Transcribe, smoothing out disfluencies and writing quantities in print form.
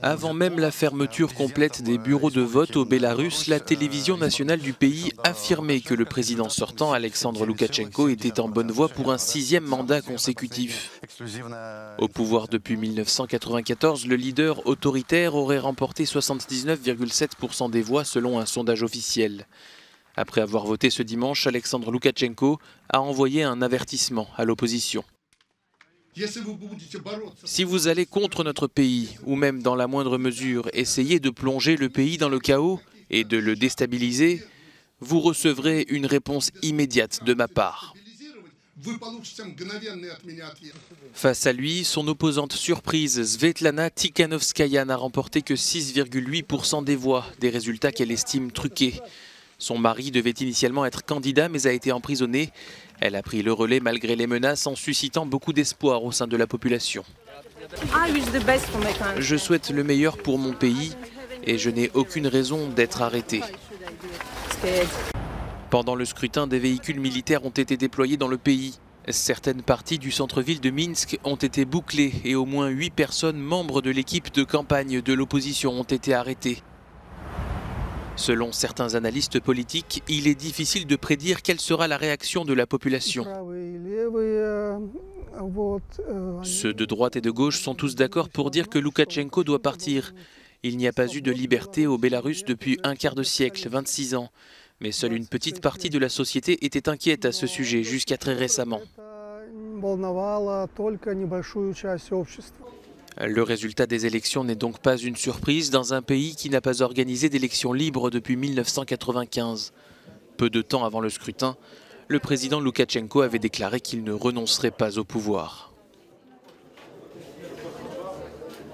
Avant même la fermeture complète des bureaux de vote au Bélarus, la télévision nationale du pays affirmait que le président sortant, Alexandre Loukachenko, était en bonne voie pour un 6e mandat consécutif. Au pouvoir depuis 1994, le leader autoritaire aurait remporté 79,7% des voix selon un sondage officiel. Après avoir voté ce dimanche, Alexandre Loukachenko a envoyé un avertissement à l'opposition. Si vous allez contre notre pays, ou même dans la moindre mesure essayez de plonger le pays dans le chaos et de le déstabiliser, vous recevrez une réponse immédiate de ma part. Face à lui, son opposante surprise, Svetlana Tikhanovskaya, n'a remporté que 6,8% des voix, des résultats qu'elle estime truqués. Son mari devait initialement être candidat mais a été emprisonné. Elle a pris le relais malgré les menaces en suscitant beaucoup d'espoir au sein de la population. Je souhaite le meilleur pour mon pays et je n'ai aucune raison d'être arrêté. Pendant le scrutin, des véhicules militaires ont été déployés dans le pays. Certaines parties du centre-ville de Minsk ont été bouclées et au moins 8 personnes membres de l'équipe de campagne de l'opposition ont été arrêtées. Selon certains analystes politiques, il est difficile de prédire quelle sera la réaction de la population. Ceux de droite et de gauche sont tous d'accord pour dire que Loukachenko doit partir. Il n'y a pas eu de liberté au Bélarus depuis un quart de siècle, 26 ans. Mais seule une petite partie de la société était inquiète à ce sujet jusqu'à très récemment. Le résultat des élections n'est donc pas une surprise dans un pays qui n'a pas organisé d'élections libres depuis 1995. Peu de temps avant le scrutin, le président Loukachenko avait déclaré qu'il ne renoncerait pas au pouvoir.